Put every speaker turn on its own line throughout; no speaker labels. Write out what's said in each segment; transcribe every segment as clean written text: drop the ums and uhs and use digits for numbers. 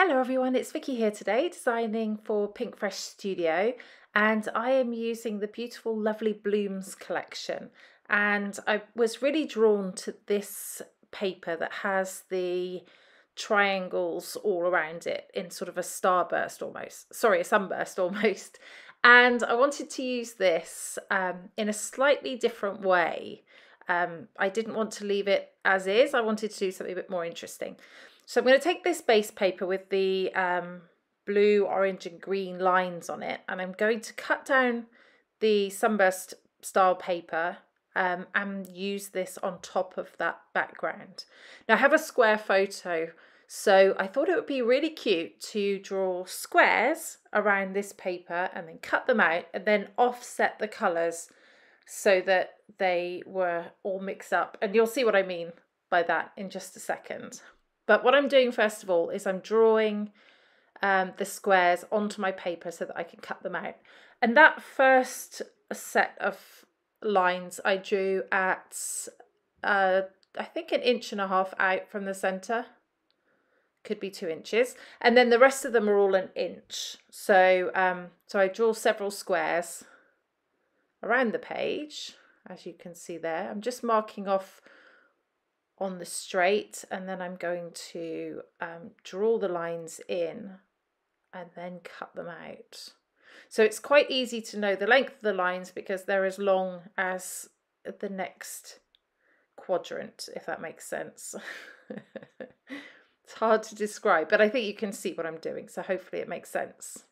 Hello everyone, it's Vicki here today designing for Pinkfresh Studio, and I am using the beautiful Lovely Blooms collection, and I was really drawn to this paper that has the triangles all around it in sort of a starburst almost, sorry, a sunburst almost, and I wanted to use this in a slightly different way. I didn't want to leave it as is, I wanted to do something a bit more interesting. So I'm going to take this base paper with the blue, orange and green lines on it, and I'm going to cut down the sunburst style paper and use this on top of that background. Now I have a square photo, so I thought it would be really cute to draw squares around this paper and then cut them out and then offset the colours so that they were all mixed up. And you'll see what I mean by that in just a second. But what I'm doing first of all is I'm drawing the squares onto my paper so that I can cut them out. And that first set of lines I drew at, I think 1.5 inches out from the centre. Could be 2 inches. And then the rest of them are all 1 inch. So, so I draw several squares around the page, as you can see there. I'm just marking off on the straight, and then I'm going to draw the lines in and then cut them out. So it's quite easy to know the length of the lines because they're as long as the next quadrant, if that makes sense. It's hard to describe, but I think you can see what I'm doing, so hopefully it makes sense.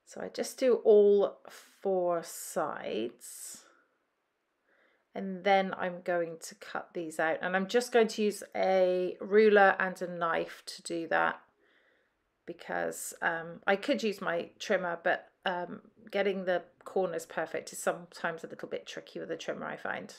So I just do all 4 sides. And then I'm going to cut these out, and I'm just going to use a ruler and a knife to do that because I could use my trimmer, but getting the corners perfect is sometimes a little bit tricky with a trimmer, I find.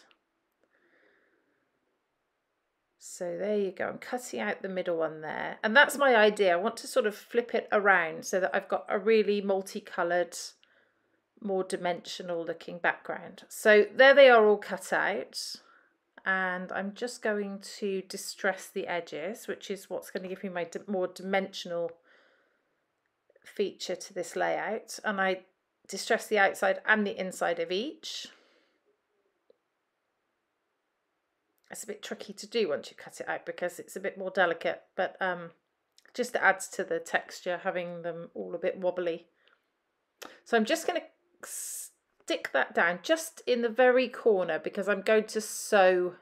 So there you go, I'm cutting out the middle one there, and that's my idea. I want to sort of flip it around so that I've got a really multicoloured, more dimensional looking background. So there they are all cut out, and I'm just going to distress the edges, which is what's going to give me my more dimensional feature to this layout. And I distress the outside and the inside of each. It's a bit tricky to do once you cut it out because it's a bit more delicate, but just adds to the texture having them all a bit wobbly. So I'm just going to stick that down just in the very corner because I'm going to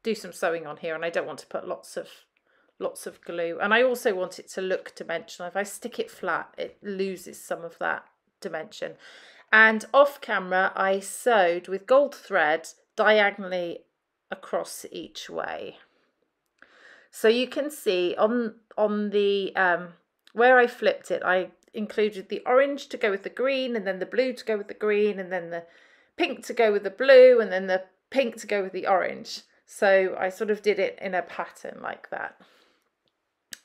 do some sewing on here, and I don't want to put lots of glue, and I also want it to look dimensional. If I stick it flat, it loses some of that dimension. And off camera I sewed with gold thread diagonally across each way, so you can see on the where I flipped it, I included the orange to go with the green, and then the blue to go with the green, and then the pink to go with the blue, and then the pink to go with the orange. So I sort of did it in a pattern like that,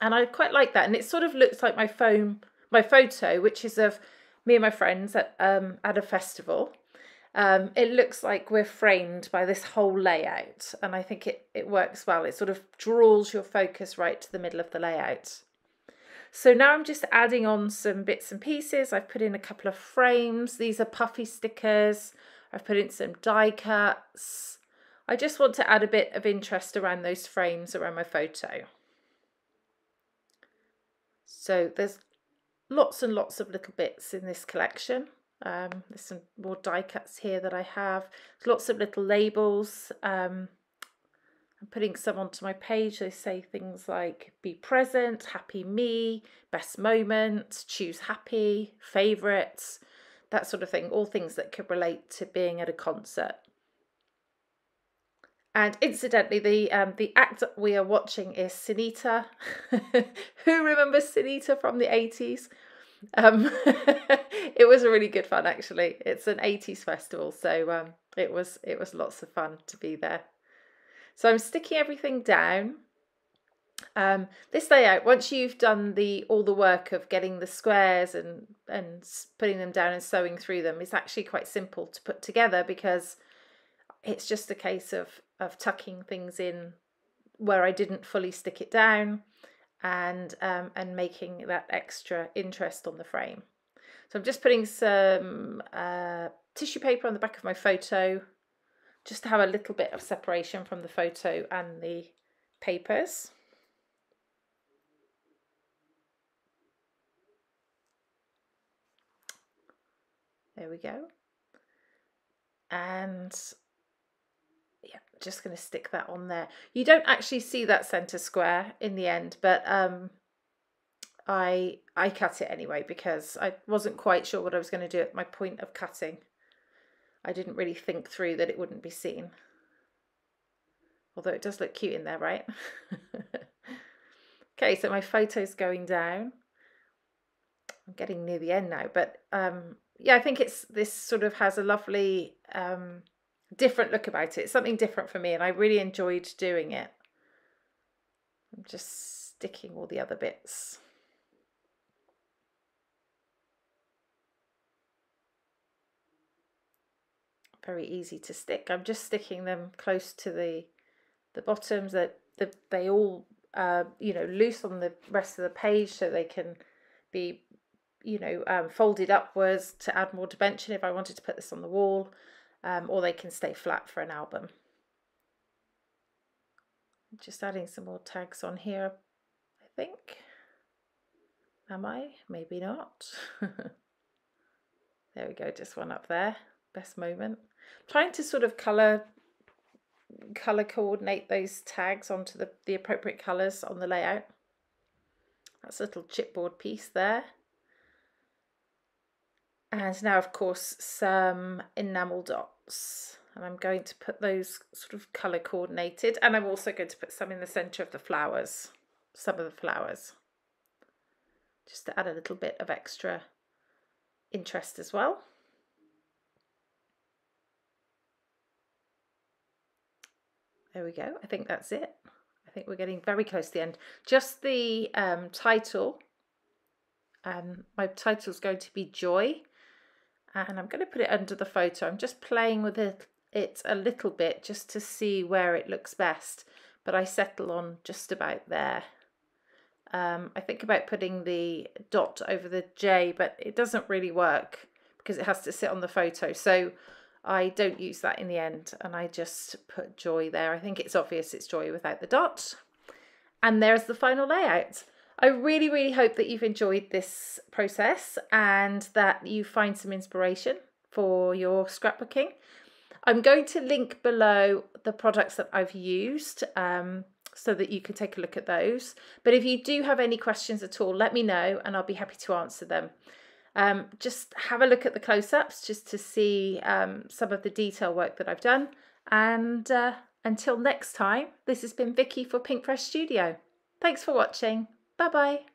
and I quite like that. And it sort of looks like my photo, which is of me and my friends at a festival. It looks like we're framed by this whole layout, and I think it works well. It sort of draws your focus right to the middle of the layout. So now I'm just adding on some bits and pieces. I've put in a couple of frames. These are puffy stickers. I've put in some die cuts. I just want to add a bit of interest around those frames around my photo. So there's lots and lots of little bits in this collection. There's some more die cuts here that I have. There's lots of little labels. I'm putting some onto my page. They say things like be present, happy me, best moment, choose happy, favourites, that sort of thing. All things that could relate to being at a concert. And incidentally, the act that we are watching is Sunita. Who remembers Sunita from the 80s? It was a really good fun, actually. It's an 80s festival, so it was lots of fun to be there. So I'm sticking everything down. This layout, once you've done all the work of getting the squares and putting them down and sewing through them, it's actually quite simple to put together because it's just a case of tucking things in where I didn't fully stick it down, and making that extra interest on the frame. So I'm just putting some tissue paper on the back of my photo, just to have a little bit of separation from the photo and the papers. There we go. And yeah, just going to stick that on there. You don't actually see that center square in the end, but I cut it anyway because I wasn't quite sure what I was going to do at my point of cutting. I didn't really think through that it wouldn't be seen. Although it does look cute in there, right? Okay, so my photo's going down. I'm getting near the end now, but yeah, I think this sort of has a lovely different look about it. It's something different for me, and I really enjoyed doing it. I'm just sticking all the other bits. Very easy to stick. I'm just sticking them close to the bottoms, that they all you know, loose on the rest of the page, so they can be, you know, folded upwards to add more dimension if I wanted to put this on the wall, or they can stay flat for an album. Just adding some more tags on here, I think. Am I? Maybe not. There we go, just one up there. Best moment. I'm trying to sort of color coordinate those tags onto the appropriate colors on the layout. That's a little chipboard piece there. And now, of course, some enamel dots. And I'm going to put those sort of color coordinated. And I'm also going to put some in the center of the flowers, some of the flowers, just to add a little bit of extra interest as well. There we go. I think that's it. I think we're getting very close to the end. Just the title. My title is going to be Joy. And I'm going to put it under the photo. I'm just playing with it a little bit just to see where it looks best. But I settle on just about there. I think about putting the dot over the J, but it doesn't really work because it has to sit on the photo. So I don't use that in the end, and I just put Joy there. I think it's obvious it's Joy without the dot. And there's the final layout. I really, really hope that you've enjoyed this process and that you find some inspiration for your scrapbooking. I'm going to link below the products that I've used so that you can take a look at those. But if you do have any questions at all, let me know and I'll be happy to answer them. Just have a look at the close-ups just to see some of the detail work that I've done. And until next time, this has been Vicki for Pinkfresh Studio. Thanks for watching. Bye-bye.